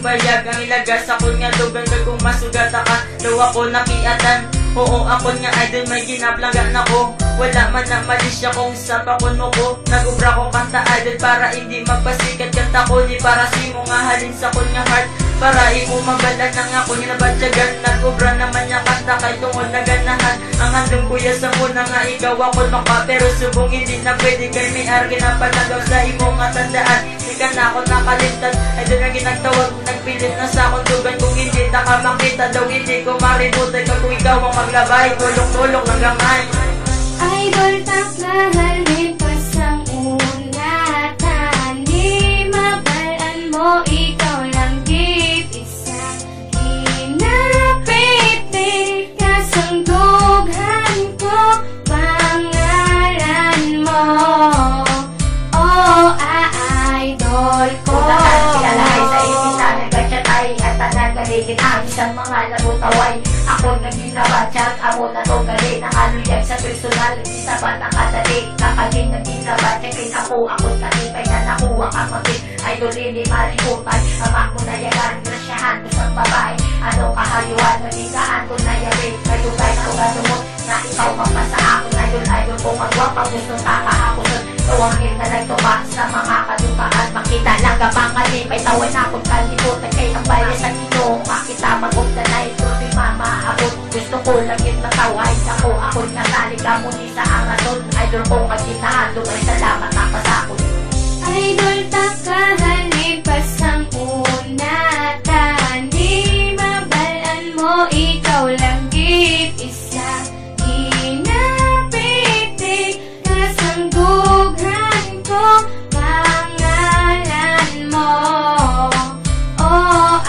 Bayag ang ilagas ako nga lugan kung masugat ka daw ako nakiatan. Oo ako nga idol may ginaplangan ako. Wala man na mali siya kung sa pakon mo ko. Nag-ubra ko kanta idol para hindi magpasikat kanta ko. Di para si mo nga halin sa kon nga heart. Para imo mabalan ng ako nga nabatyagan. Nag-ubra naman niya kanta kay tungod na ganahan. Ang handong kuya sa muna nga ikaw ako maka. Pero subong hindi na pwede kay may argi na palagaw sa imo nga tandaan. Di ka na ako nakalimtan. Idol na ginagtawag nagpilit na sa akong dugan. Kung hindi na ka makita daw hindi ko maributan. Kung ikaw ang maglabay tulong-tulong ng gamay. Idol taklahalin pasang unatan. Di mabalaan mo ikaw lang git isa. Hinapitik kasang dughan ko pangalan mo. Oh idol ko. Kilalahay sa ibisa nagkachatay at nagaligid ang isang mga nabutaway. Ako naginabatsat, ako na to galing. Nakaluyag sa personal, isa ba nakadali. Kakagin naginabatsat, ako kanipay na nakuha ka magin. Idol hindi malikutan, amak mo na yagan. Grasyahan ko sa babae, anong kahayuan. Naligaan ko na yarin, kayo tayo na ugadumot. Na ikaw mapasa ako, idol kung magwapa. Gustong kakahakusun, tuwangin na nagtumak sa mga kadupaan. Makita lang ka pangalipay, tawan akong kalimutan. Kay ang bayan sa ginoo, makita magugdanay. Tuloy mama ako, gusto ko lang yung nataway. Ako nasali ka muli sa angaton. Idol ko kaginahan, lumay salamat napasakot. Idol taklahalin pasang unatan. Di mabalaan mo ikaw lang git isa. Hinapitik kasang dughan ko pangalan mo. Oh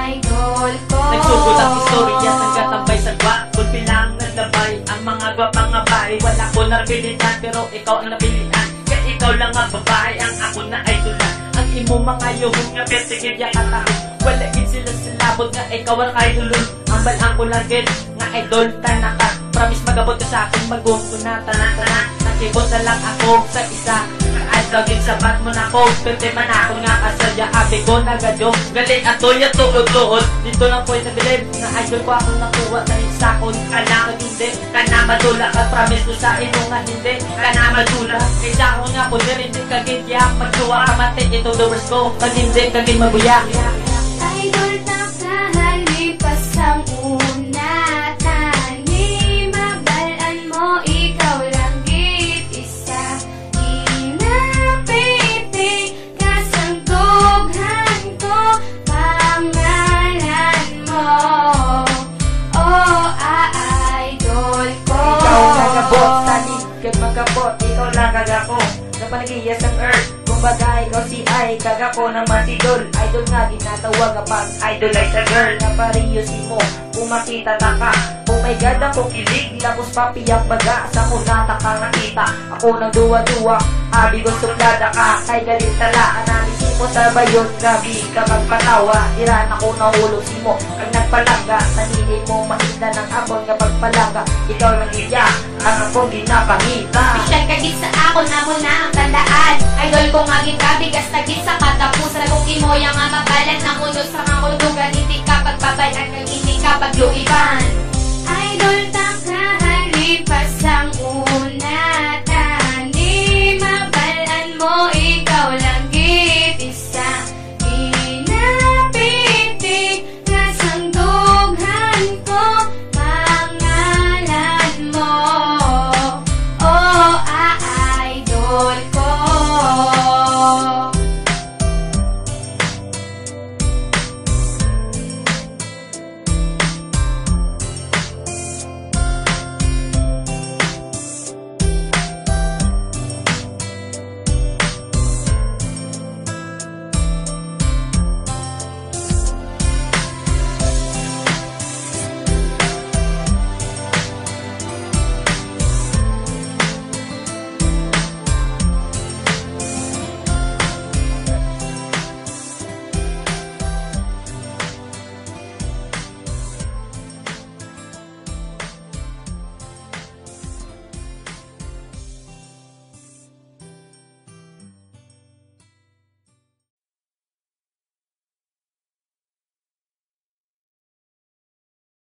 idol ko. Nagsugod ang istorya nagkatambay sa gwa. Bilang naglabay ang mga gwapang ngabay. Wala ko napilitan pero ikaw ang napilitan. Kaya ikaw lang ang babae ang ako na idolan. Ang imo mga yuhong nga pertigid ya katahon. Wala gid sila silabot nga ikaw ang idolon. Ang balang ko lang gid nga idol tanaka. Promise magabot ka sa akin magungko na tanan-tanan. Nakibot na lang ako sa isa. Laging sabat mo na ko, pwede man ako nga kasadya. Abi ko nagadyo, galing ato yung tuod-tuod. Dito lang po'y nabilib, na idol ko ako nakuha. Dahil sa akong kanang hindi, kana madula ka. Promise ko sa ino nga hindi, kana madula. Kaysa ako nga po din, hindi kagitya. Magsuwa ka mati, ito the worst ko. Pag hindi, kaging mabuya. Idol taklahalin pasang unatan. Di mabalaan mo ikaw lang git isa. Magkabot, ikaw lang kagako sa panagiyas ng earth. Kumbaga ikaw si ay kagako ng matidol. Idol nga ginatawag kapag idol ay sa girl. Napariyusin mo kung makita na ka. Oh my god ako kilig, lapos papiyak baga. Sa kunata ka nakita, ako nang duwa-duwa. Abi ko suplada ka, kay galit tala. Analisin mo sa bayon, grabe ka magpatawa. Diran ako nahulog si mo, ang nagpalangga. Sanilin mo makita ng abon nga pagpalangga. Ikaw lang iya, ang akong ginapangita. Bisyal kagit sa ako na mo na ang tandaan. Idol ko nga gikabigas tagit sa katapusan. Kung imoya nga mabalan ng mundo sa mga kulugan. Hindi ka pagbabalan, hindi ka pagluiban. Idol